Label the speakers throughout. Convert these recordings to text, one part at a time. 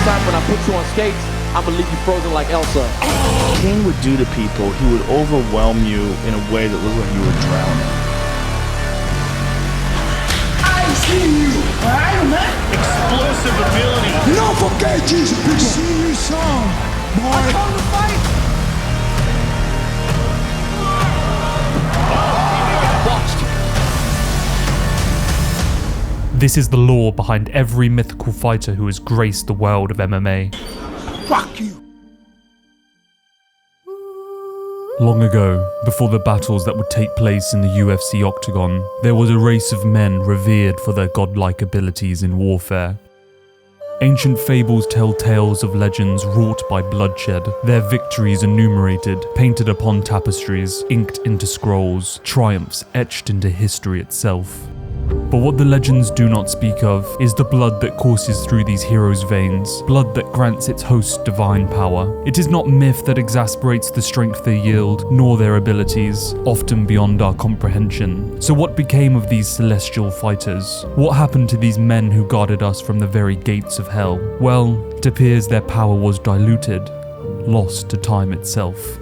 Speaker 1: time when I put you on skates, I'm gonna leave you frozen like Elsa.
Speaker 2: Cain would do to people, he would overwhelm you in a way that looked like you were drowning.
Speaker 3: I see you, alright, man?
Speaker 4: Explosive ability.
Speaker 3: You don't forget Jesus, big sing your song, boy. I come to fight.
Speaker 5: This is the lore behind every mythical fighter who has graced the world of MMA.
Speaker 3: Fuck you.
Speaker 5: Long ago, before the battles that would take place in the UFC octagon, there was a race of men revered for their godlike abilities in warfare. Ancient fables tell tales of legends wrought by bloodshed, their victories enumerated, painted upon tapestries, inked into scrolls, triumphs etched into history itself. But what the legends do not speak of is the blood that courses through these heroes' veins, blood that grants its host divine power. It is not myth that exasperates the strength they yield, nor their abilities, often beyond our comprehension. So what became of these celestial fighters? What happened to these men who guarded us from the very gates of hell? Well, it appears their power was diluted, lost to time itself.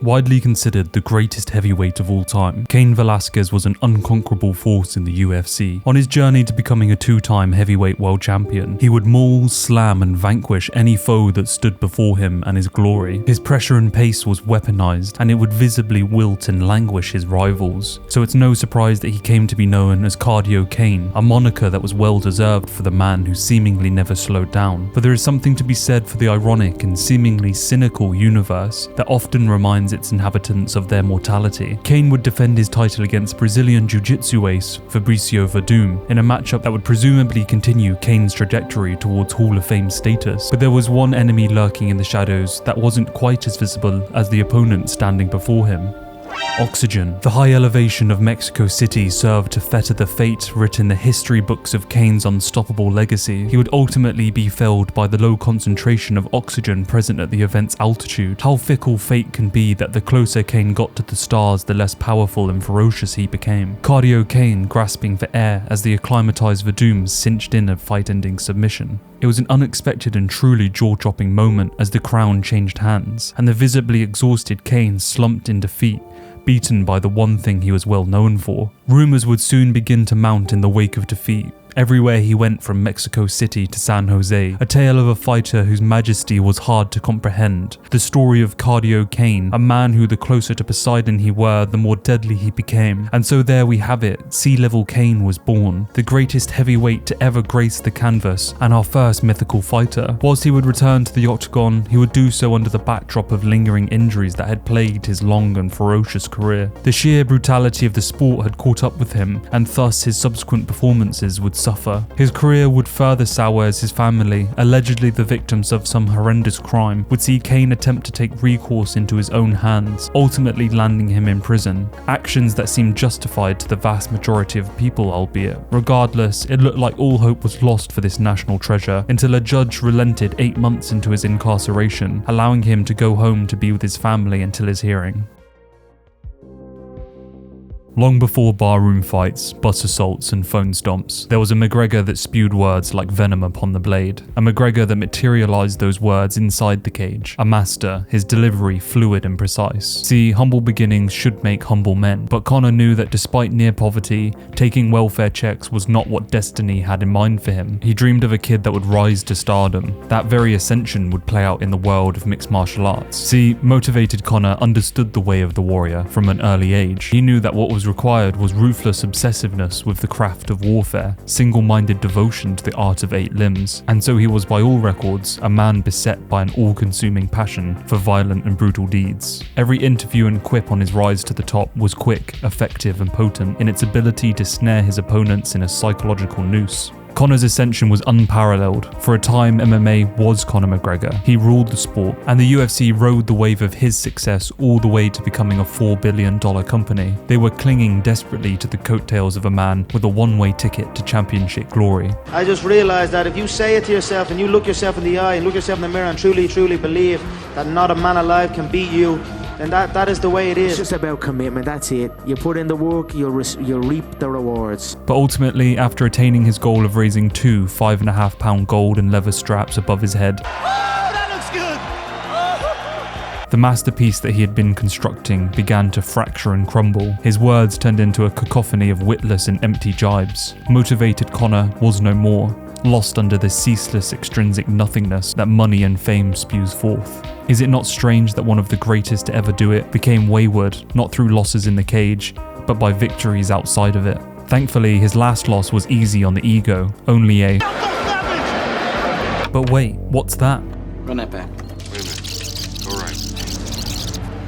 Speaker 5: Widely considered the greatest heavyweight of all time, Cain Velasquez was an unconquerable force in the UFC. On his journey to becoming a two-time heavyweight world champion, he would maul, slam and vanquish any foe that stood before him and his glory. His pressure and pace was weaponized, and it would visibly wilt and languish his rivals. So it's no surprise that he came to be known as Cardio Cain, a moniker that was well deserved for the man who seemingly never slowed down. But there is something to be said for the ironic and seemingly cynical universe that often reminds its inhabitants of their mortality. Cain would defend his title against Brazilian jiu-jitsu ace Fabricio Verdum in a matchup that would presumably continue Cain's trajectory towards Hall of Fame status. But there was one enemy lurking in the shadows that wasn't quite as visible as the opponent standing before him. Oxygen. The high elevation of Mexico City served to fetter the fate written in the history books of Cain's unstoppable legacy. He would ultimately be felled by the low concentration of oxygen present at the event's altitude. How fickle fate can be that the closer Cain got to the stars, the less powerful and ferocious he became. Cardio Cain grasping for air as the acclimatized Verdum cinched in a fight-ending submission. It was an unexpected and truly jaw-dropping moment as the crown changed hands, and the visibly exhausted Cain slumped in defeat, beaten by the one thing he was well known for. Rumors would soon begin to mount in the wake of defeat. Everywhere he went from Mexico City to San Jose, a tale of a fighter whose majesty was hard to comprehend. The story of Cardio Cain, a man who the closer to Poseidon he were, the more deadly he became. And so there we have it, Level Cain was born, the greatest heavyweight to ever grace the canvas, and our first mythical fighter. Whilst he would return to the octagon, he would do so under the backdrop of lingering injuries that had plagued his long and ferocious career. The sheer brutality of the sport had caught up with him, and thus his subsequent performances would suffer. His career would further sour as his family, allegedly the victims of some horrendous crime, would see Cain attempt to take recourse into his own hands, ultimately landing him in prison. Actions that seemed justified to the vast majority of people, albeit. Regardless, it looked like all hope was lost for this national treasure until a judge relented 8 months into his incarceration, allowing him to go home to be with his family until his hearing. Long before barroom fights, bus assaults and phone stomps, there was a Mcgregor that spewed words like venom upon the blade. A Mcgregor that materialized those words inside the cage. A master, his delivery fluid and precise. See, humble beginnings should make humble men, but Conor knew that despite near poverty, taking welfare checks was not what destiny had in mind for him. He dreamed of a kid that would rise to stardom. That very ascension would play out in the world of mixed martial arts. See, motivated Conor understood the way of the warrior from an early age. He knew that what was required was ruthless obsessiveness with the craft of warfare, single-minded devotion to the art of 8 limbs, and so he was by all records a man beset by an all-consuming passion for violent and brutal deeds. Every interview and quip on his rise to the top was quick, effective and potent in its ability to snare his opponents in a psychological noose. Conor's ascension was unparalleled. For a time, MMA was Conor McGregor. He ruled the sport, and the UFC rode the wave of his success all the way to becoming a $4 billion company. They were clinging desperately to the coattails of a man with a one-way ticket to championship glory.
Speaker 6: I just realised that if you say it to yourself and you look yourself in the eye and look yourself in the mirror and truly, truly believe that not a man alive can beat you, then that is the way it
Speaker 7: It's
Speaker 6: is.
Speaker 7: just about commitment, that's it. You put in the work, you'll reap the rewards.
Speaker 5: But ultimately, after attaining his goal of raising 2 5.5-pound gold and leather straps above his head, the masterpiece that he had been constructing began to fracture and crumble. His words turned into a cacophony of witless and empty jibes. Motivated Conor was no more, lost under the ceaseless extrinsic nothingness that money and fame spews forth. Is it not strange that one of the greatest to ever do it became wayward, not through losses in the cage, but by victories outside of it? Thankfully, his last loss was easy on the ego, only a... But wait, what's that?
Speaker 8: Run that back.
Speaker 9: Wait a minute. Go right.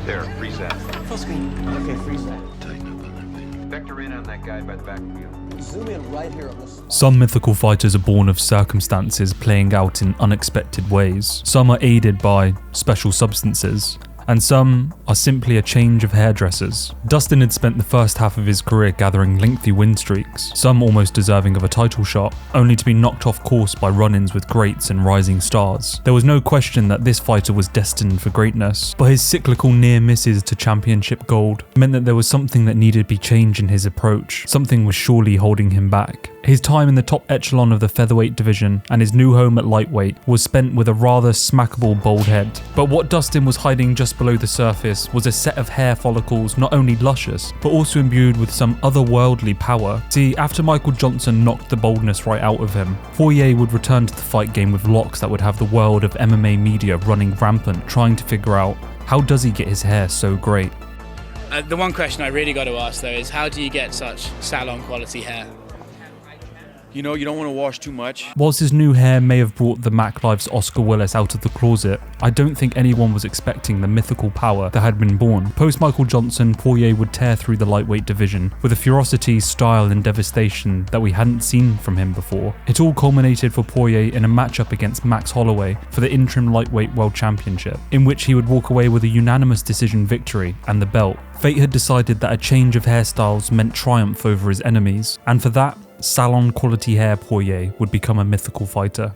Speaker 9: There, freeze that.
Speaker 8: Full screen. Okay, freeze that.
Speaker 9: Tighten up on that thing. Vector in on that guy by the back wheel.
Speaker 8: Zoom in right here on this.
Speaker 5: Some mythical fighters are born of circumstances playing out in unexpected ways. Some are aided by special substances, and some are simply a change of hairdressers. Dustin had spent the first half of his career gathering lengthy win streaks, some almost deserving of a title shot, only to be knocked off course by run-ins with greats and rising stars. There was no question that this fighter was destined for greatness, but his cyclical near misses to championship gold meant that there was something that needed to be changed in his approach. Something was surely holding him back. His time in the top echelon of the featherweight division and his new home at lightweight was spent with a rather smackable bald head. But what Dustin was hiding just below the surface was a set of hair follicles not only luscious, but also imbued with some otherworldly power. See, after Michael Johnson knocked the boldness right out of him, Poirier would return to the fight game with locks that would have the world of MMA media running rampant, trying to figure out, how does he get his hair so great?
Speaker 10: The one question I really got to ask though is, how do you get such salon quality hair?
Speaker 11: You know, you don't want to wash too much.
Speaker 5: Whilst his new hair may have brought the Mac Life's Oscar Willis out of the closet, I don't think anyone was expecting the mythical power that had been born. Post Michael Johnson, Poirier would tear through the lightweight division with a ferocity, style and devastation that we hadn't seen from him before. It all culminated for Poirier in a matchup against Max Holloway for the interim lightweight world championship, in which he would walk away with a unanimous decision victory and the belt. Fate had decided that a change of hairstyles meant triumph over his enemies, and for that, salon quality hair Poirier would become a mythical fighter.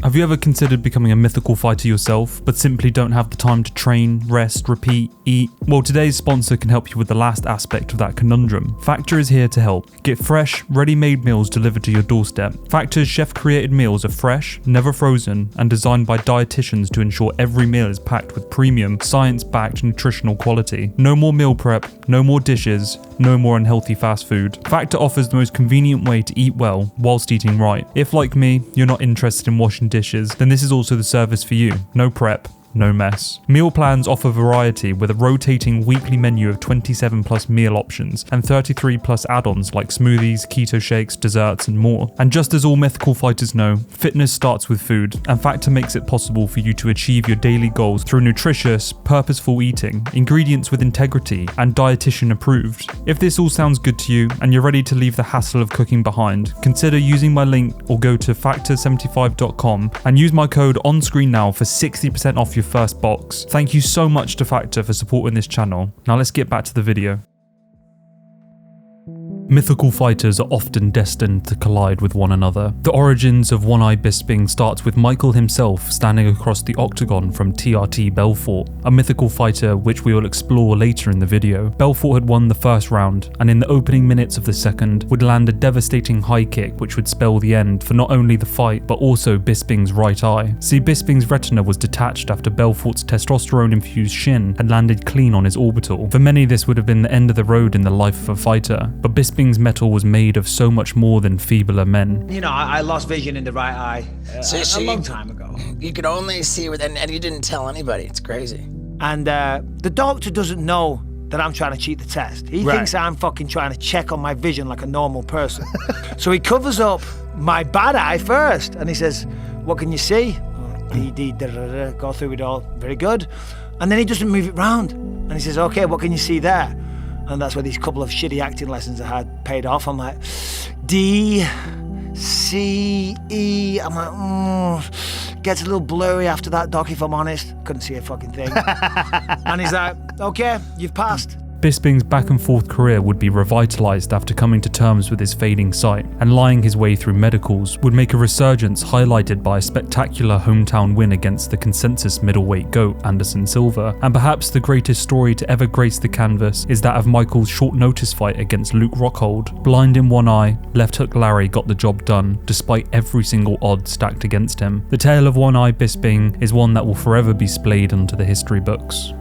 Speaker 5: Have you ever considered becoming a mythical fighter yourself, but simply don't have the time to train, rest, repeat, eat? Well, today's sponsor can help you with the last aspect of that conundrum. Factor is here to help. Get fresh, ready-made meals delivered to your doorstep. Factor's chef-created meals are fresh, never frozen, and designed by dietitians to ensure every meal is packed with premium, science-backed nutritional quality. No more meal prep, no more dishes, no more unhealthy fast food. Factor offers the most convenient way to eat well whilst eating right. If, like me, you're not interested in washing dishes, then this is also the service for you. No prep, no mess. Meal plans offer variety with a rotating weekly menu of 27 plus meal options and 33 plus add-ons like smoothies, keto shakes, desserts and more. And just as all mythical fighters know, fitness starts with food, and Factor makes it possible for you to achieve your daily goals through nutritious, purposeful eating, ingredients with integrity and dietitian approved. If this all sounds good to you and you're ready to leave the hassle of cooking behind, consider using my link or go to factor75.com and use my code on screen now for 60% off your first box. Thank you so much to Factor for supporting this channel. Now let's get back to the video. Mythical fighters are often destined to collide with one another. The origins of Eye Bisping starts with Michael himself standing across the octagon from TRT Belfort, a mythical fighter which we will explore later in the video. Belfort had won the first round, and in the opening minutes of the second would land a devastating high kick which would spell the end for not only the fight but also Bisping's right eye. See, Bisping's retina was detached after Belfort's testosterone-infused shin had landed clean on his orbital. For many this would have been the end of the road in the life of a fighter, but Bisping's metal was made of so much more than feebler men.
Speaker 12: You know, I lost vision in the right eye a long time ago.
Speaker 13: You could only see with, and you didn't tell anybody. It's crazy.
Speaker 12: And the doctor doesn't know that I'm trying to cheat the test. He thinks I'm fucking trying to check on my vision like a normal person. So he covers up my bad eye first, and he says, "What can you see?" Go through it all. Very good. And then he doesn't move it round, and he says, "Okay, what can you see there?" And that's where these couple of shitty acting lessons I had paid off. I'm like, D, C, E. I'm like, gets a little blurry after that, doc, if I'm honest. Couldn't see a fucking thing. And he's like, okay, you've passed.
Speaker 5: Bisping's back and forth career would be revitalized after coming to terms with his fading sight, and lying his way through medicals would make a resurgence highlighted by a spectacular hometown win against the consensus middleweight GOAT Anderson Silva. And perhaps the greatest story to ever grace the canvas is that of Michael's short notice fight against Luke Rockhold. Blind in one eye, left hook Larry got the job done despite every single odd stacked against him. The tale of One Eye Bisping is one that will forever be splayed onto the history books.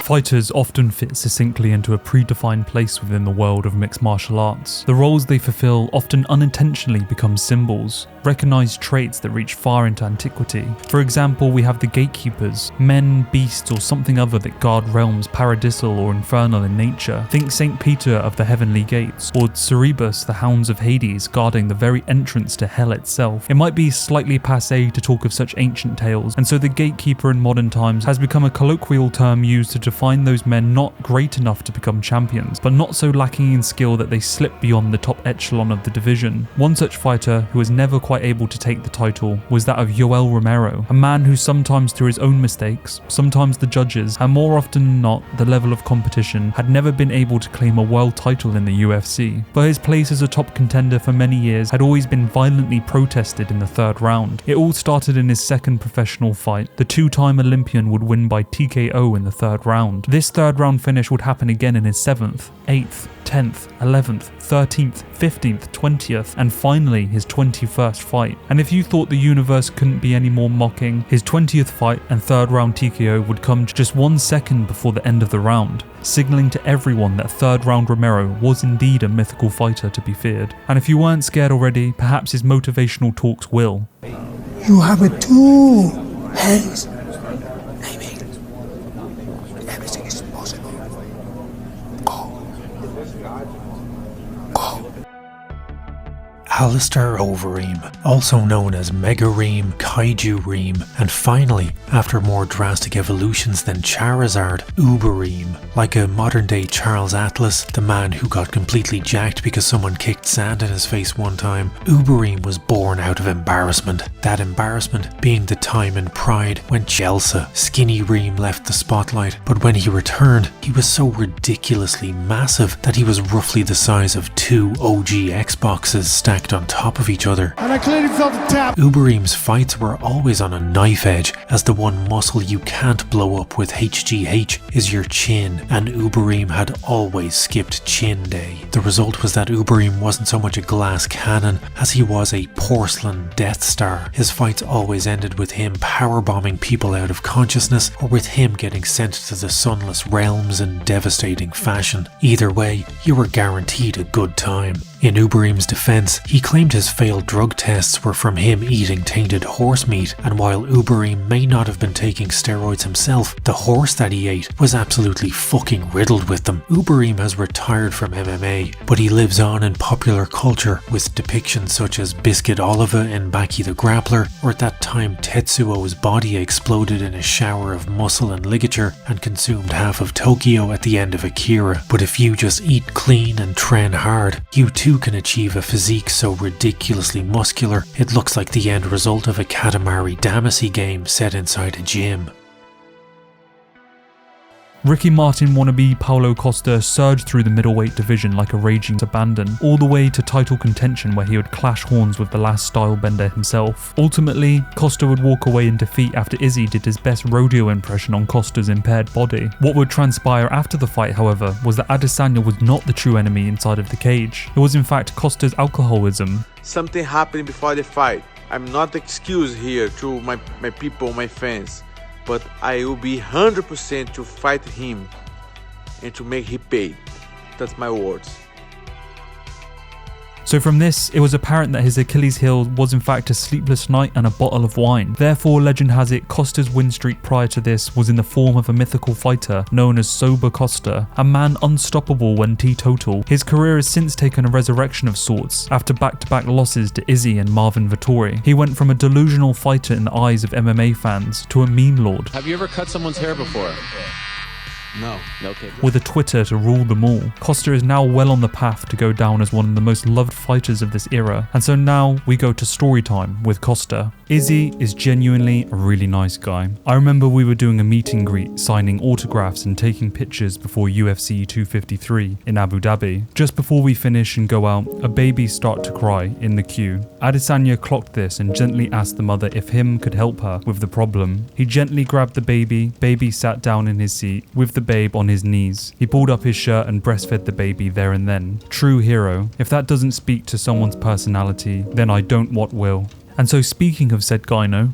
Speaker 5: Fighters often fit succinctly into a predefined place within the world of mixed martial arts. The roles they fulfill often unintentionally become symbols, recognized traits that reach far into antiquity. For example, we have the gatekeepers, men, beasts, or something other that guard realms paradisal or infernal in nature. Think St. Peter of the Heavenly Gates, or Cerberus, the Hounds of Hades, guarding the very entrance to hell itself. It might be slightly passé to talk of such ancient tales, and so the gatekeeper in modern times has become a colloquial term used to define those men not great enough to become champions, but not so lacking in skill that they slip beyond the top echelon of the division. One such fighter who was never quite able to take the title was that of Yoel Romero, a man who sometimes through his own mistakes, sometimes the judges, and more often than not the level of competition, had never been able to claim a world title in the UFC. But his place as a top contender for many years had always been violently protested in the third round. It all started in his second professional fight. The two-time Olympian would win by TKO in the third round. This third round finish would happen again in his 7th, 8th, 10th, 11th, 13th, 15th, 20th, and finally his 21st fight. And if you thought the universe couldn't be any more mocking, his 20th fight and third round TKO would come just 1 second before the end of the round, signalling to everyone that third round Romero was indeed a mythical fighter to be feared. And if you weren't scared already, perhaps his motivational talks will.
Speaker 3: You have it 2 hands. Everything is possible.
Speaker 14: Alistair Ubereem, also known as Mcgregor, Kaiju-Reem, and finally, after more drastic evolutions than Charizard, Ubereem. Like a modern-day Charles Atlas, the man who got completely jacked because someone kicked sand in his face one time, Ubereem was born out of embarrassment. That embarrassment being the time in Pride when Chelsea, Skinny Reem left the spotlight, but when he returned, he was so ridiculously massive that he was roughly the size of 2 OG Xboxes stacked on top of each other.
Speaker 3: And I clearly felt the tap.
Speaker 14: Ubereem's fights were always on a knife edge, as the one muscle you can't blow up with HGH is your chin, and Ubereem had always skipped chin day. The result was that Ubereem wasn't so much a glass cannon as he was a porcelain Death Star. His fights always ended with him powerbombing people out of consciousness, or with him getting sent to the sunless realms in devastating fashion. Either way, you were guaranteed a good time. In Ubereem's defense, he claimed his failed drug tests were from him eating tainted horse meat, and while Ubereem may not have been taking steroids himself, the horse that he ate was absolutely fucking riddled with them. Ubereem has retired from MMA, but he lives on in popular culture with depictions such as Biscuit Oliva in Baki the Grappler, or at that time Tetsuo's body exploded in a shower of muscle and ligature and consumed half of Tokyo at the end of Akira. But if you just eat clean and train hard, you too can achieve a physique so ridiculously muscular it looks like the end result of a Katamari Damacy game set inside a gym.
Speaker 5: Ricky Martin wannabe Paulo Costa surged through the middleweight division like a raging abandon, all the way to title contention where he would clash horns with the Last Gyno-Bender himself. Ultimately, Costa would walk away in defeat after Izzy did his best rodeo impression on Costa's impaired body. What would transpire after the fight, however, was that Adesanya was not the true enemy inside of the cage. It was in fact Costa's alcoholism.
Speaker 15: Something happened before the fight. I'm not excused here to my people, my fans. But I will be 100% to fight him and to make him pay. That's my words.
Speaker 5: So from this, it was apparent that his Achilles heel was in fact a sleepless night and a bottle of wine. Therefore, legend has it, Costa's win streak prior to this was in the form of a mythical fighter known as Sober Costa, a man unstoppable when teetotal. His career has since taken a resurrection of sorts after back-to-back losses to Izzy and Marvin Vettori. He went from a delusional fighter in the eyes of MMA fans to a meme lord.
Speaker 1: Have you ever cut someone's hair before? No. Okay.
Speaker 5: With a Twitter to rule them all, Costa is now well on the path to go down as one of the most loved fighters of this era. And so now we go to story time with Costa. Izzy is genuinely a really nice guy. I remember we were doing a meet and greet, signing autographs and taking pictures before UFC 253 in Abu Dhabi. Just before we finish and go out, a baby started to cry in the queue. Adesanya clocked this and gently asked the mother if him could help her with the problem. He gently grabbed the baby sat down in his seat with the babe on his knees. He pulled up his shirt and breastfed the baby there and then. True hero. If that doesn't speak to someone's personality, then I don't what will. And so speaking of said gyno,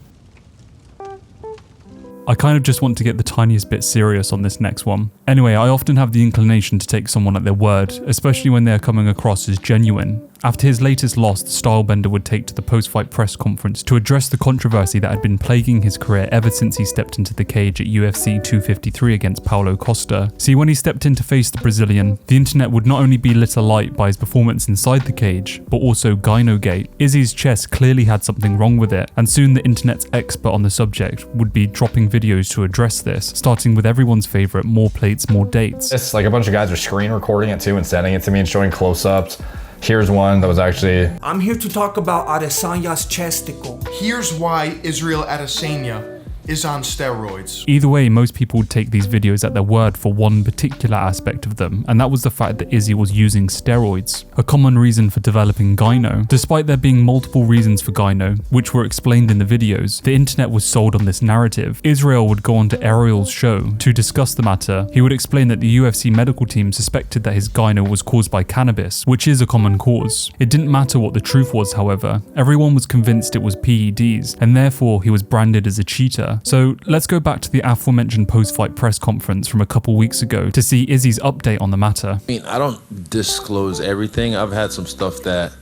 Speaker 5: I kind of just want to get the tiniest bit serious on this next one. Anyway, I often have the inclination to take someone at their word, especially when they're coming across as genuine. After his latest loss, the Stylebender would take to the post-fight press conference to address the controversy that had been plaguing his career ever since he stepped into the cage at UFC 253 against Paulo Costa. See, when he stepped in to face the Brazilian, the internet would not only be lit alight by his performance inside the cage, but also Gyno-gate. Izzy's chest clearly had something wrong with it, and soon the internet's expert on the subject would be dropping videos to address this, starting with everyone's favourite more plates, more dates.
Speaker 16: It's like a bunch of guys are screen recording it too and sending it to me and showing close-ups. Here's one that was actually...
Speaker 17: I'm here to talk about Adesanya's chesticle.
Speaker 18: Here's why Israel Adesanya is on steroids.
Speaker 5: Either way, most people would take these videos at their word for one particular aspect of them, and that was the fact that Izzy was using steroids, a common reason for developing gyno. Despite there being multiple reasons for gyno, which were explained in the videos, the internet was sold on this narrative. Israel would go on to Ariel's show to discuss the matter. He would explain that the UFC medical team suspected that his gyno was caused by cannabis, which is a common cause. It didn't matter what the truth was, however. Everyone was convinced it was PEDs, and therefore he was branded as a cheater. So let's go back to the aforementioned post-fight press conference from a couple weeks ago to see Izzy's update on the matter.
Speaker 19: I mean, I don't disclose everything. I've had some stuff that,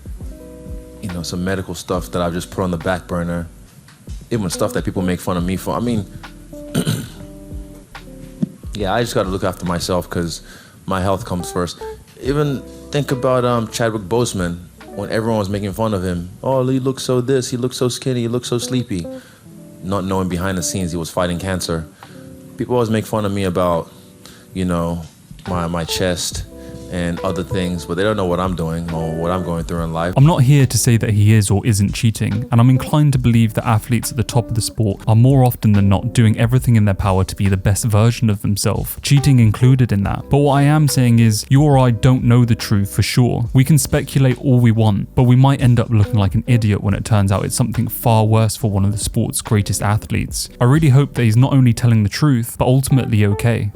Speaker 19: you know, some medical stuff that I've just put on the back burner. Even stuff that people make fun of me for. I mean, yeah, I just got to look after myself because my health comes first. Even think about Chadwick Boseman when everyone was making fun of him. Oh, he looks so this, he looks so skinny, he looks so sleepy. Not knowing behind the scenes he was fighting cancer. People always make fun of me about, you know, my chest and other things, but they don't know what I'm doing or what I'm going through in life.
Speaker 5: I'm not here to say that he is or isn't cheating, and I'm inclined to believe that athletes at the top of the sport are more often than not doing everything in their power to be the best version of themselves, cheating included in that. But what I am saying is, you or I don't know the truth for sure. We can speculate all we want, but we might end up looking like an idiot when it turns out it's something far worse for one of the sport's greatest athletes. I really hope that he's not only telling the truth, but ultimately okay.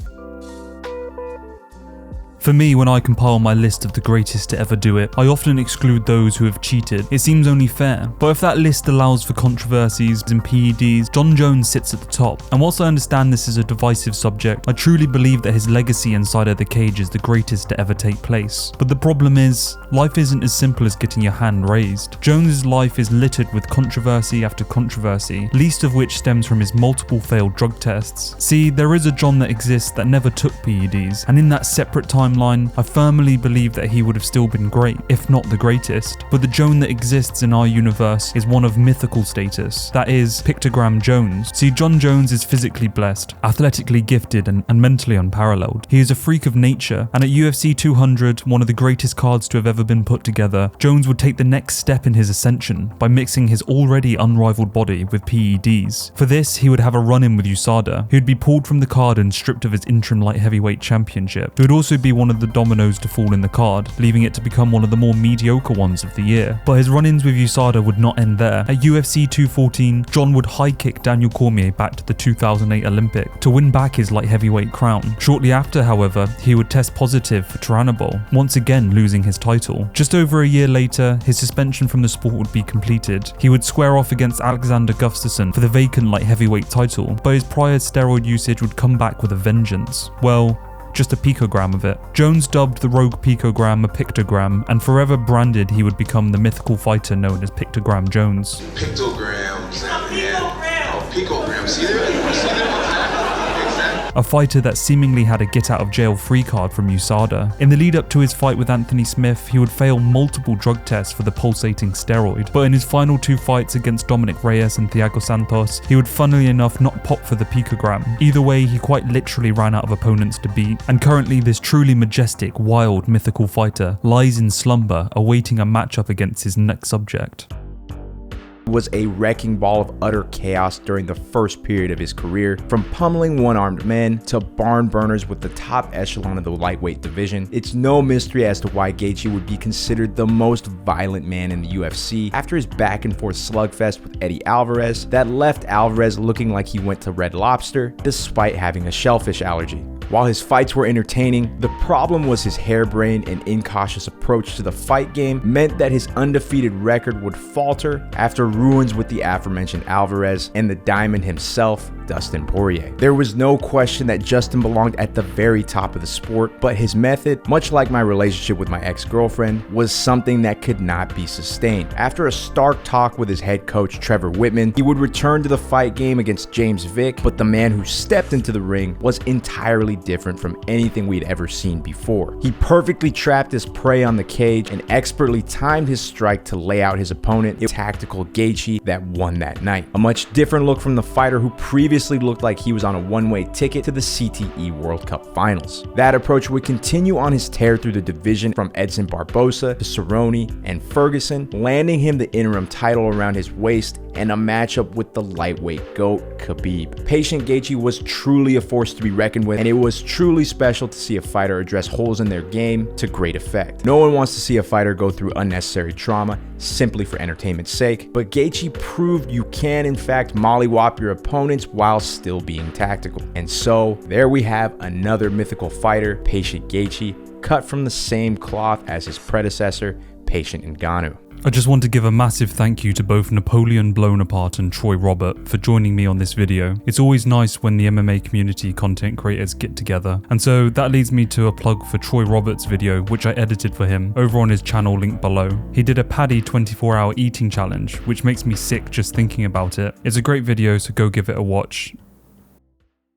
Speaker 5: For me, when I compile my list of the greatest to ever do it, I often exclude those who have cheated. It seems only fair. But if that list allows for controversies and PEDs, Jon Jones sits at the top. And whilst I understand this is a divisive subject, I truly believe that his legacy inside of the cage is the greatest to ever take place. But the problem is, life isn't as simple as getting your hand raised. Jones's life is littered with controversy after controversy, least of which stems from his multiple failed drug tests. See, there is a Jon that exists that never took PEDs, and in that separate timeline, I firmly believe that he would have still been great, if not the greatest. But the Jon that exists in our universe is one of mythical status, that is, Pictogram Jones. See, Jon Jones is physically blessed, athletically gifted, and mentally unparalleled. He is a freak of nature, and at UFC 200, one of the greatest cards to have ever been put together, Jones would take the next step in his ascension by mixing his already unrivaled body with PEDs. For this, he would have a run-in with USADA. He would be pulled from the card and stripped of his interim light heavyweight championship. He would also be one of the dominoes to fall in the card, leaving it to become one of the more mediocre ones of the year. But his run-ins with USADA would not end there. At UFC 214, Jon would high-kick Daniel Cormier back to the 2008 Olympic to win back his light heavyweight crown. Shortly after, however, he would test positive for Turinabol, once again losing his title. Just over a year later, his suspension from the sport would be completed. He would square off against Alexander Gustafsson for the vacant light heavyweight title, but his prior steroid usage would come back with a vengeance. Well, just a picogram of it. Jones dubbed the rogue picogram a pictogram, and forever branded he would become the mythical fighter known as Pictogram Jones.
Speaker 9: Pictograms and picograms. See there? See there? Exactly.
Speaker 5: a fighter that seemingly had a get-out-of-jail-free card from USADA. In the lead-up to his fight with Anthony Smith, he would fail multiple drug tests for the pulsating steroid, but in his final 2 fights against Dominic Reyes and Thiago Santos, he would funnily enough not pop for the picogram. Either way, he quite literally ran out of opponents to beat, and currently this truly majestic, wild, mythical fighter lies in slumber, awaiting a matchup against his next subject.
Speaker 20: Was a wrecking ball of utter chaos during the first period of his career, from pummeling one-armed men to barn burners with the top echelon of the lightweight division. It's no mystery as to why Gaethje would be considered the most violent man in the UFC after his back-and-forth slugfest with Eddie Alvarez that left Alvarez looking like he went to Red Lobster despite having a shellfish allergy. While his fights were entertaining, the problem was his harebrained and incautious approach to the fight game meant that his undefeated record would falter after ruins with the aforementioned Alvarez and the diamond himself, Dustin Poirier. There was no question that Justin belonged at the very top of the sport, but his method, much like my relationship with my ex-girlfriend, was something that could not be sustained. After a stark talk with his head coach Trevor Whitman, he would return to the fight game against James Vick, but the man who stepped into the ring was entirely different from anything we'd ever seen before. He perfectly trapped his prey on the cage and expertly timed his strike to lay out his opponent. It was tactical Gaethje that won that night. A much different look from the fighter who previously looked like he was on a one-way ticket to the CTE World Cup Finals. That approach would continue on his tear through the division from Edson Barbosa to Cerrone and Ferguson, landing him the interim title around his waist and a matchup with the lightweight GOAT, Khabib. Patient Gaethje was truly a force to be reckoned with, and it was truly special to see a fighter address holes in their game to great effect. No one wants to see a fighter go through unnecessary trauma simply for entertainment's sake, but Gaethje proved you can in fact mollywop your opponents while still being tactical. And so, there we have another mythical fighter, Patient Gaethje, cut from the same cloth as his predecessor, Patient Ngannou.
Speaker 5: I just want to give a massive thank you to both Napoleon, Blownapart and Troy Robert for joining me on this video. It's always nice when the MMA community content creators get together, and so that leads me to a plug for Troy Robert's video, which I edited for him, over on his channel linked below. He did a Paddy 24-hour eating challenge, which makes me sick just thinking about it. It's a great video, so go give it a watch.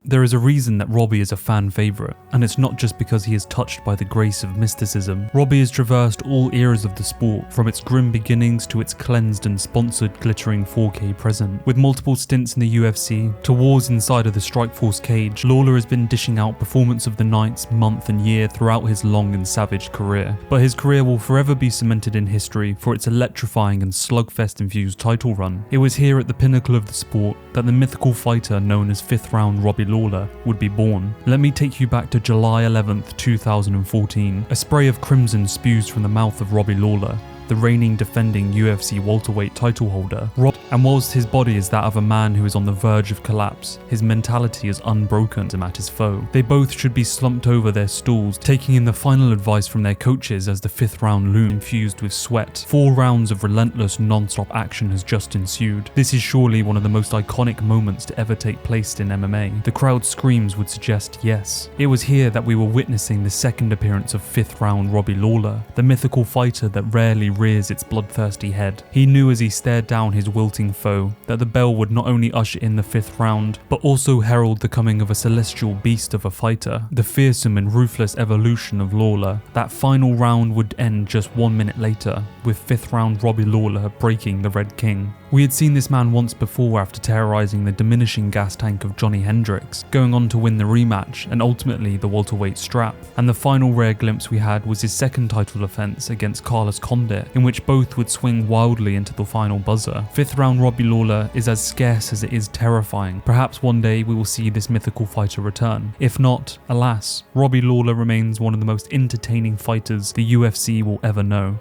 Speaker 5: There is a reason that Robbie is a fan favourite, and it's not just because he is touched by the grace of mysticism. Robbie has traversed all eras of the sport, from its grim beginnings to its cleansed and sponsored glittering 4K present. With multiple stints in the UFC, to wars inside of the Strikeforce cage, Lawler has been dishing out performance of the nights, month and year throughout his long and savage career. But his career will forever be cemented in history for its electrifying and slugfest-infused title run. It was here at the pinnacle of the sport that the mythical fighter known as 5th Round Robbie Lawler would be born. Let me take you back to July 11th, 2014. A spray of crimson spews from the mouth of Robbie Lawler, the reigning defending UFC welterweight title holder. And whilst his body is that of a man who is on the verge of collapse, his mentality is unbroken to at his foe. They both should be slumped over their stools, taking in the final advice from their coaches as the 5th round loomed infused with sweat. 4 rounds of relentless non-stop action has just ensued. This is surely one of the most iconic moments to ever take place in MMA. The crowd screams would suggest yes. It was here that we were witnessing the second appearance of 5th round Robbie Lawler, the mythical fighter that rarely rears its bloodthirsty head. He knew as he stared down his wilting foe that the bell would not only usher in the 5th round, but also herald the coming of a celestial beast of a fighter, the fearsome and ruthless evolution of Lawler. That final round would end just 1 minute later, with 5th round Robbie Lawler breaking the Red King. We had seen this man once before after terrorizing the diminishing gas tank of Johnny Hendricks, going on to win the rematch and ultimately the welterweight strap. And the final rare glimpse we had was his second title defense against Carlos Condit, in which both would swing wildly into the final buzzer. 5th round Robbie Lawler is as scarce as it is terrifying. Perhaps one day we will see this mythical fighter return. If not, alas, Robbie Lawler remains one of the most entertaining fighters the UFC will ever know.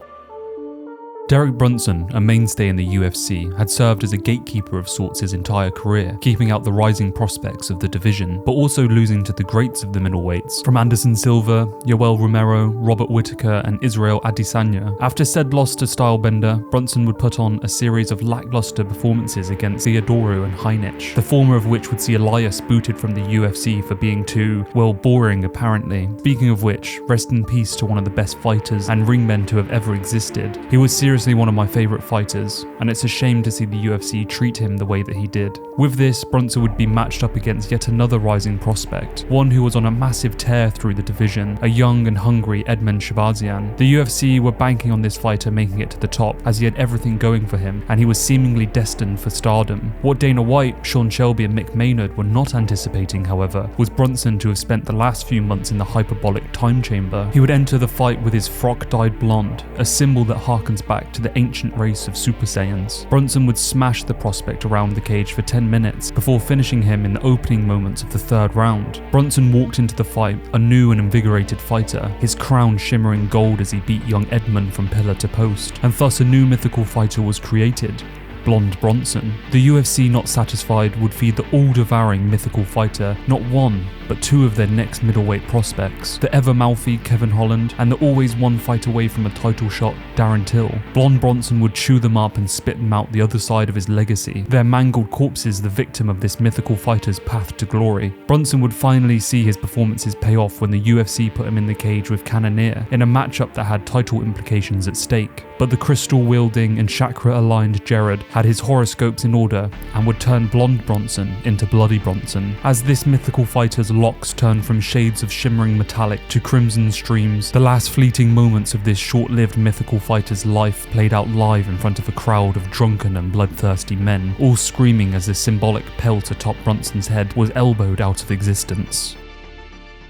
Speaker 5: Derek Brunson, a mainstay in the UFC, had served as a gatekeeper of sorts his entire career, keeping out the rising prospects of the division, but also losing to the greats of the middleweights, from Anderson Silva, Yoel Romero, Robert Whittaker and Israel Adesanya. After said loss to Stylebender, Brunson would put on a series of lackluster performances against Theodorou and Heinich, the former of which would see Elias booted from the UFC for being too, well, boring apparently. Speaking of which, rest in peace to one of the best fighters and ringmen to have ever existed. He was seriously seriously one of my favourite fighters, and it's a shame to see the UFC treat him the way that he did. With this, Bronson would be matched up against yet another rising prospect, one who was on a massive tear through the division, a young and hungry Edmund Shabazian. The UFC were banking on this fighter making it to the top, as he had everything going for him, and he was seemingly destined for stardom. What Dana White, Sean Shelby and Mick Maynard were not anticipating, however, was Bronson to have spent the last few months in the hyperbolic time chamber. He would enter the fight with his frock dyed blonde, a symbol that harkens back to the ancient race of Super Saiyans. Bronson would smash the prospect around the cage for 10 minutes before finishing him in the opening moments of the third round. Bronson walked into the fight a new and invigorated fighter, his crown shimmering gold as he beat young Edmund from pillar to post, and thus a new mythical fighter was created. Blonde Bronson. The UFC, not satisfied, would feed the all-devouring mythical fighter not one, but two of their next middleweight prospects, the ever-mouthy Kevin Holland and the always one fight away from a title shot Darren Till. Blonde Bronson would chew them up and spit them out the other side of his legacy, their mangled corpses the victim of this mythical fighter's path to glory. Bronson would finally see his performances pay off when the UFC put him in the cage with Cannonier in a matchup that had title implications at stake. But the crystal-wielding and chakra-aligned Jared had his horoscopes in order and would turn Blonde Bronson into Bloody Bronson. As this mythical fighter's locks turned from shades of shimmering metallic to crimson streams, the last fleeting moments of this short-lived mythical fighter's life played out live in front of a crowd of drunken and bloodthirsty men, all screaming as the symbolic pelt atop Bronson's head was elbowed out of existence.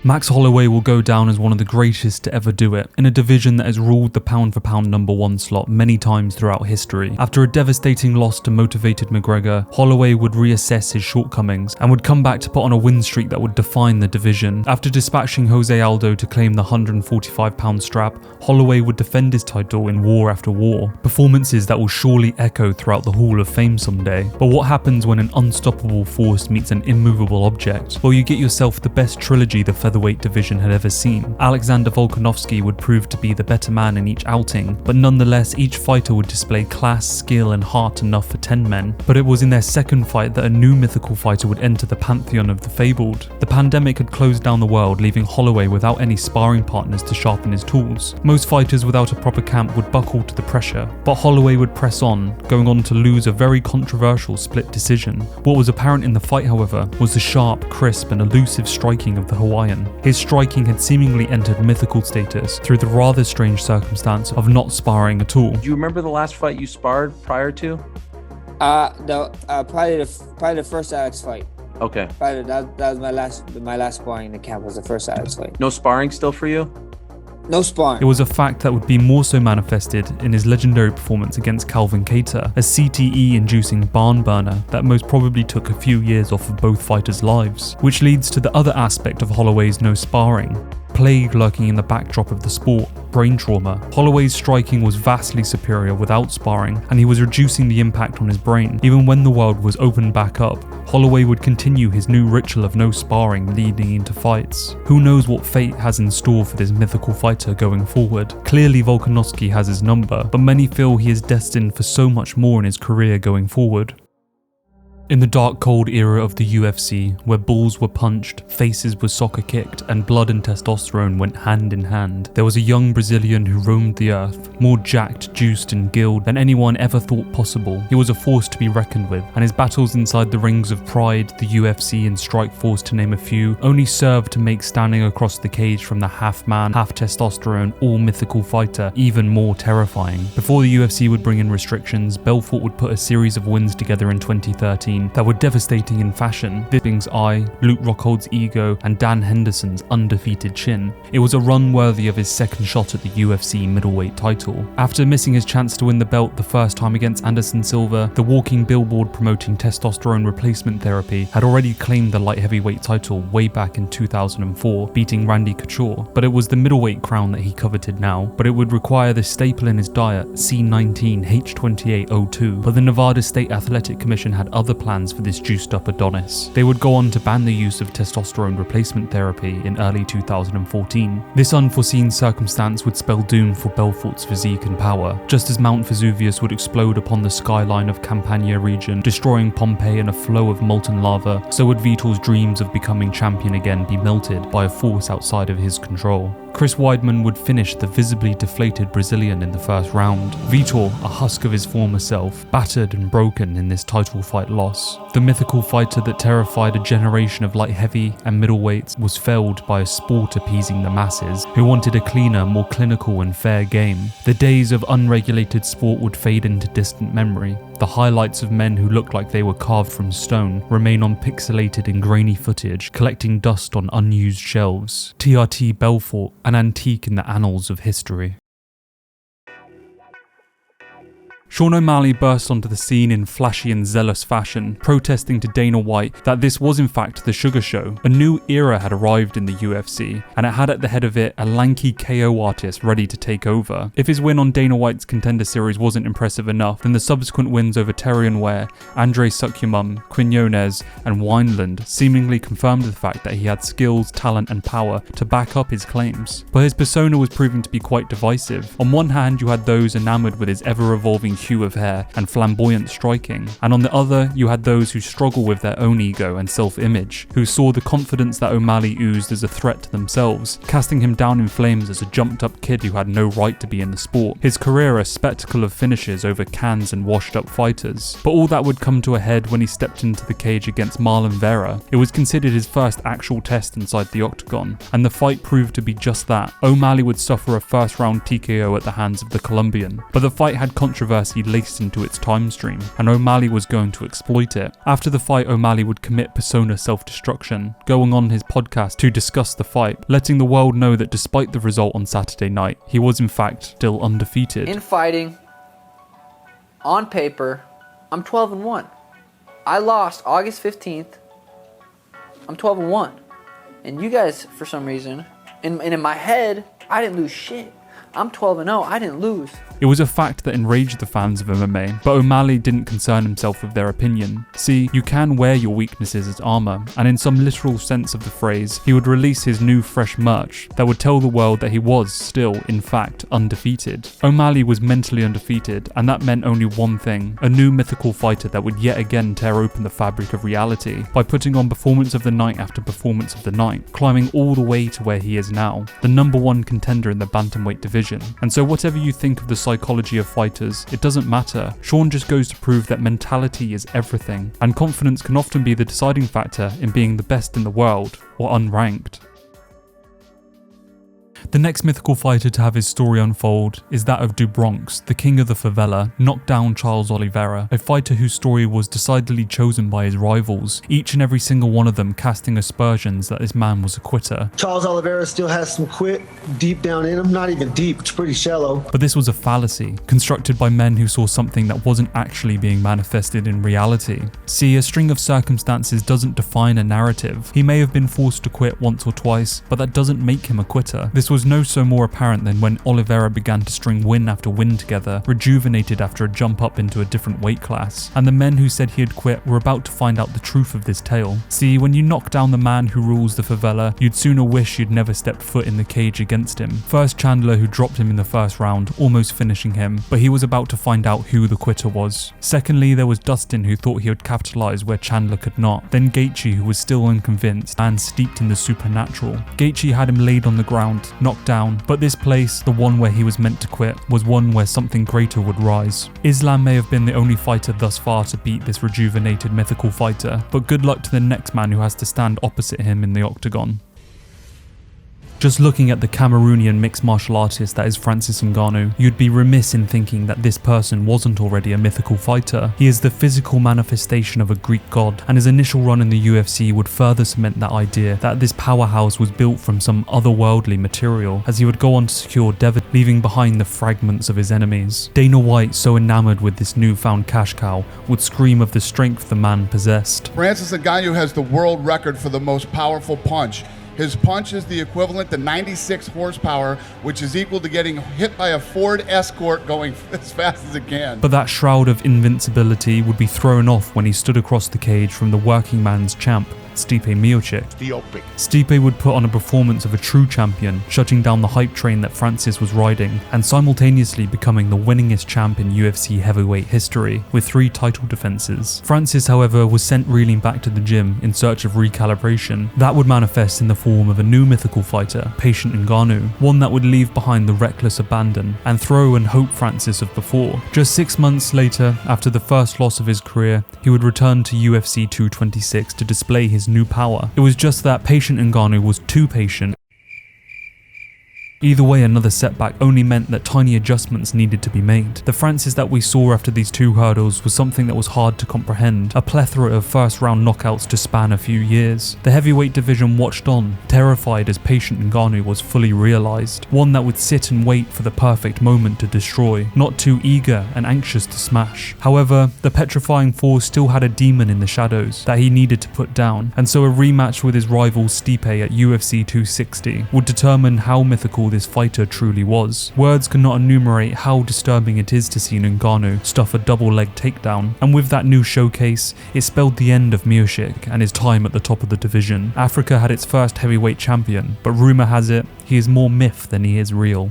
Speaker 5: Max Holloway will go down as one of the greatest to ever do it, in a division that has ruled the pound-for-pound #1 slot many times throughout history. After a devastating loss to motivated Mcgregor, Holloway would reassess his shortcomings and would come back to put on a win streak that would define the division. After dispatching Jose Aldo to claim the 145-pound strap, Holloway would defend his title in war after war, performances that will surely echo throughout the Hall of Fame someday. But what happens when an unstoppable force meets an immovable object? Well, you get yourself the best trilogy the featherweight division had ever seen. Alexander Volkanovski would prove to be the better man in each outing, but nonetheless each fighter would display class, skill and heart enough for 10 men. But it was in their second fight that a new mythical fighter would enter the pantheon of the fabled. The pandemic had closed down the world, leaving Holloway without any sparring partners to sharpen his tools. Most fighters without a proper camp would buckle to the pressure, but Holloway would press on, going on to lose a very controversial split decision. What was apparent in the fight, however, was the sharp, crisp and elusive striking of the Hawaiian. His striking had seemingly entered mythical status through the rather strange circumstance of not sparring at all.
Speaker 8: Do you remember the last fight you sparred prior to?
Speaker 21: Probably the first Alex fight.
Speaker 8: Okay.
Speaker 21: Probably that was my last sparring in the camp was the first Alex fight.
Speaker 8: No sparring still for you?
Speaker 21: No sparring.
Speaker 5: It was a fact that would be more so manifested in his legendary performance against Calvin Kattar, a CTE-inducing barn burner that most probably took a few years off of both fighters' lives. Which leads to the other aspect of Holloway's no sparring. Plague lurking in the backdrop of the sport, brain trauma. Holloway's striking was vastly superior without sparring, and he was reducing the impact on his brain. Even when the world was opened back up, Holloway would continue his new ritual of no sparring leading into fights. Who knows what fate has in store for this mythical fighter going forward? Clearly Volkanovski has his number, but many feel he is destined for so much more in his career going forward. In the dark cold era of the UFC, where balls were punched, faces were soccer kicked, and blood and testosterone went hand in hand, there was a young Brazilian who roamed the earth, more jacked, juiced and gilled than anyone ever thought possible. He was a force to be reckoned with, and his battles inside the rings of Pride, the UFC and Strikeforce to name a few, only served to make standing across the cage from the half-man, half-testosterone, all-mythical fighter even more terrifying. Before the UFC would bring in restrictions, Belfort would put a series of wins together in 2013 that were devastating in fashion. Bisping's eye, Luke Rockhold's ego, and Dan Henderson's undefeated chin. It was a run worthy of his second shot at the UFC middleweight title. After missing his chance to win the belt the first time against Anderson Silva, the walking billboard promoting testosterone replacement therapy had already claimed the light heavyweight title way back in 2004, beating Randy Couture. But it was the middleweight crown that he coveted now, but it would require the staple in his diet, C19H28O2. But the Nevada State Athletic Commission had other plans for this juiced up Adonis. They would go on to ban the use of testosterone replacement therapy in early 2014. This unforeseen circumstance would spell doom for Belfort's physique and power. Just as Mount Vesuvius would explode upon the skyline of Campania region, destroying Pompeii in a flow of molten lava, so would Vitor's dreams of becoming champion again be melted by a force outside of his control. Chris Weidman would finish the visibly deflated Brazilian in the first round. Vitor, a husk of his former self, battered and broken in this title fight loss. The mythical fighter that terrified a generation of light heavy and middleweights was felled by a sport appeasing the masses, who wanted a cleaner, more clinical and fair game. The days of unregulated sport would fade into distant memory. The highlights of men who looked like they were carved from stone remain on pixelated and grainy footage, collecting dust on unused shelves. TRT Belfort, an antique in the annals of history. Sean O'Malley burst onto the scene in flashy and zealous fashion, protesting to Dana White that this was in fact the Sugar Show. A new era had arrived in the UFC, and it had at the head of it a lanky KO artist ready to take over. If his win on Dana White's Contender Series wasn't impressive enough, then the subsequent wins over Terrion Ware, Andre Sukyumum, Quinones, and Wineland seemingly confirmed the fact that he had skills, talent, and power to back up his claims. But his persona was proving to be quite divisive. On one hand, you had those enamored with his ever-evolving hue of hair and flamboyant striking, and on the other you had those who struggle with their own ego and self-image, who saw the confidence that O'Malley oozed as a threat to themselves, casting him down in flames as a jumped up kid who had no right to be in the sport, his career a spectacle of finishes over cans and washed up fighters. But all that would come to a head when he stepped into the cage against Marlon Vera. It was considered his first actual test inside the octagon, and the fight proved to be just that. O'Malley would suffer a first round TKO at the hands of the Colombian, but the fight had controversy laced into its time stream, and O'Malley was going to exploit it. After the fight, O'Malley would commit persona self-destruction, going on his podcast to discuss the fight, letting the world know that despite the result on Saturday night, he was in fact still undefeated.
Speaker 2: In fighting, on paper, I'm 12-1. I lost August 15th. I'm 12-1. And you guys, for some reason, and in my head, I didn't lose shit. I'm 12-0, I didn't lose.
Speaker 5: It was a fact that enraged the fans of MMA, but O'Malley didn't concern himself with their opinion. See, you can wear your weaknesses as armor, and in some literal sense of the phrase, he would release his new fresh merch that would tell the world that he was still, in fact, undefeated. O'Malley was mentally undefeated, and that meant only one thing: a new mythical fighter that would yet again tear open the fabric of reality by putting on performance of the night after performance of the night, climbing all the way to where he is now, the #1 contender in the bantamweight division. And so whatever you think of the psychology of fighters, it doesn't matter. Sean just goes to prove that mentality is everything, and confidence can often be the deciding factor in being the best in the world, or unranked. The next mythical fighter to have his story unfold is that of Bronx, the king of the favela, knocked down Charles Oliveira, a fighter whose story was decidedly chosen by his rivals, each and every single one of them casting aspersions that this man was a quitter.
Speaker 22: Charles Oliveira still has some quit deep down in him, not even deep, it's pretty shallow.
Speaker 5: But this was a fallacy, constructed by men who saw something that wasn't actually being manifested in reality. See, a string of circumstances doesn't define a narrative. He may have been forced to quit once or twice, but that doesn't make him a quitter. This was no so more apparent than when Oliveira began to string win after win together, rejuvenated after a jump up into a different weight class, and the men who said he had quit were about to find out the truth of this tale. See, when you knock down the man who rules the favela, you'd sooner wish you'd never stepped foot in the cage against him. First Chandler, who dropped him in the first round, almost finishing him, but he was about to find out who the quitter was. Secondly, there was Dustin, who thought he would capitalize where Chandler could not. Then Gaethje, who was still unconvinced and steeped in the supernatural. Gaethje had him laid on the ground, knocked down, but this place, the one where he was meant to quit, was one where something greater would rise. Islam may have been the only fighter thus far to beat this rejuvenated mythical fighter, but good luck to the next man who has to stand opposite him in the octagon. Just looking at the Cameroonian mixed martial artist that is Francis Ngannou, you'd be remiss in thinking that this person wasn't already a mythical fighter. He is the physical manifestation of a Greek god, and his initial run in the UFC would further cement that idea that this powerhouse was built from some otherworldly material, as he would go on to secure Devitt, leaving behind the fragments of his enemies. Dana White, so enamored with this newfound cash cow, would scream of the strength the man possessed.
Speaker 3: Francis Ngannou has the world record for the most powerful punch. His punch is the equivalent to 96 horsepower, which is equal to getting hit by a Ford Escort going as fast as it can.
Speaker 5: But that shroud of invincibility would be thrown off when he stood across the cage from the working man's champ, Stipe Miocic. Stipe would put on a performance of a true champion, shutting down the hype train that Francis was riding, and simultaneously becoming the winningest champ in UFC heavyweight history, with 3 title defenses. Francis, however, was sent reeling back to the gym in search of recalibration. That would manifest in the form of a new mythical fighter, Patient Ngannou, one that would leave behind the reckless abandon and throw and hope Francis of before. Just 6 months later, after the first loss of his career, he would return to UFC 226 to display his new power. It was just that Patient Ngannou was too patient. Either way, another setback only meant that tiny adjustments needed to be made. The Francis that we saw after these 2 hurdles was something that was hard to comprehend, a plethora of first-round knockouts to span a few years. The heavyweight division watched on, terrified as Patient Ngannou was fully realised, one that would sit and wait for the perfect moment to destroy, not too eager and anxious to smash. However, the petrifying force still had a demon in the shadows that he needed to put down, and so a rematch with his rival Stipe at UFC 260 would determine how mythical this fighter truly was. Words cannot enumerate how disturbing it is to see Ngannou stuff a double-leg takedown, and with that new showcase, it spelled the end of Miocic and his time at the top of the division. Africa had its first heavyweight champion, but rumour has it, he is more myth than he is real.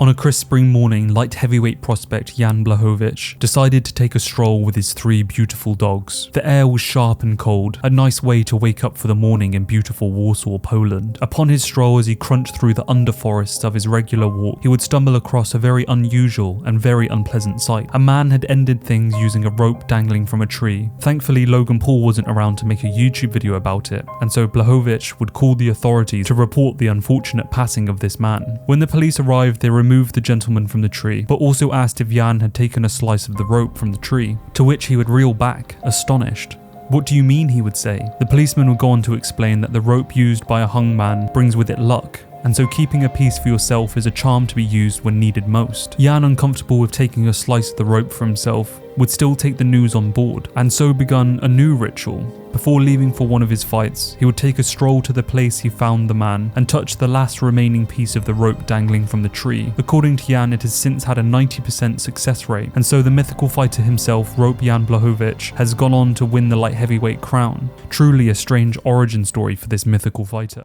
Speaker 5: On a crisp spring morning, light heavyweight prospect Jan Blachowicz decided to take a stroll with his 3 beautiful dogs. The air was sharp and cold, a nice way to wake up for the morning in beautiful Warsaw, Poland. Upon his stroll, as he crunched through the underforests of his regular walk, he would stumble across a very unusual and very unpleasant sight. A man had ended things using a rope dangling from a tree. Thankfully, Logan Paul wasn't around to make a YouTube video about it, and so Blachowicz would call the authorities to report the unfortunate passing of this man. When the police arrived, they removed the gentleman from the tree, but also asked if Jan had taken a slice of the rope from the tree, to which he would reel back, astonished. "What do you mean?" he would say. The policeman would go on to explain that the rope used by a hung man brings with it luck, and so keeping a piece for yourself is a charm to be used when needed most. Jan, uncomfortable with taking a slice of the rope for himself, would still take the news on board, and so begun a new ritual. Before leaving for one of his fights, he would take a stroll to the place he found the man and touch the last remaining piece of the rope dangling from the tree. According to Jan, it has since had a 90% success rate, and so the mythical fighter himself, Rope Jan Blachowicz, has gone on to win the light heavyweight crown. Truly a strange origin story for this mythical fighter.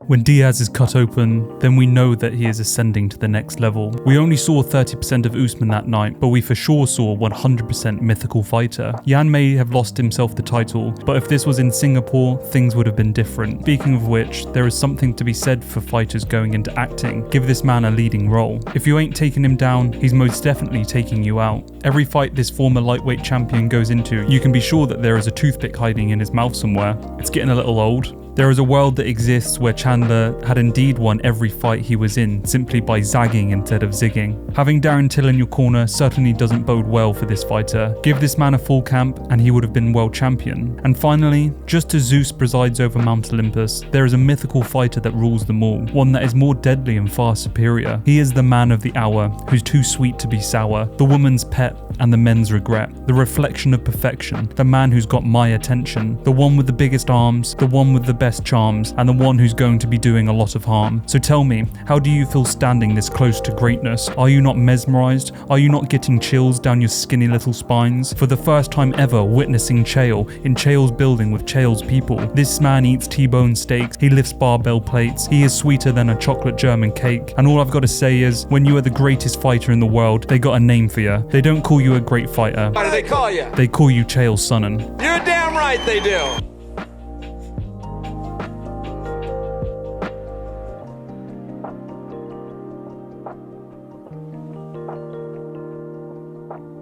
Speaker 5: When Diaz is cut open, then we know that he is ascending to the next level. We only saw 30% of Usman that night, but we for sure saw 100% mythical fighter. Jan may have lost himself the title, but if this was in Singapore, things would have been different. Speaking of which, there is something to be said for fighters going into acting. Give this man a leading role. If you ain't taking him down, he's most definitely taking you out. Every fight this former lightweight champion goes into, you can be sure that there is a toothpick hiding in his mouth somewhere. It's getting a little old. There is a world that exists where Chandler had indeed won every fight he was in simply by zagging instead of zigging. Having Darren Till in your corner certainly doesn't bode well for this fighter. Give this man a full camp and he would have been world champion. And finally, just as Zeus presides over Mount Olympus, there is a mythical fighter that rules them all, one that is more deadly and far superior. He is the man of the hour, who's too sweet to be sour, the woman's pet and the men's regret, the reflection of perfection, the man who's got my attention, the one with the biggest arms, the one with the best charms, and the one who's going to be doing a lot of harm. So tell me, how do you feel standing this close to greatness? Are you not mesmerized? Are you not getting chills down your skinny little spines? For the first time ever witnessing Chael in Chael's building with Chael's people. This man eats T-bone steaks, he lifts barbell plates, he is sweeter than a chocolate German cake. And all I've got to say is, when you are the greatest fighter in the world, they got a name for you. They don't call you a great fighter.
Speaker 4: What do they call you?
Speaker 5: They call you Chael Sonnen.
Speaker 4: You're damn right they do.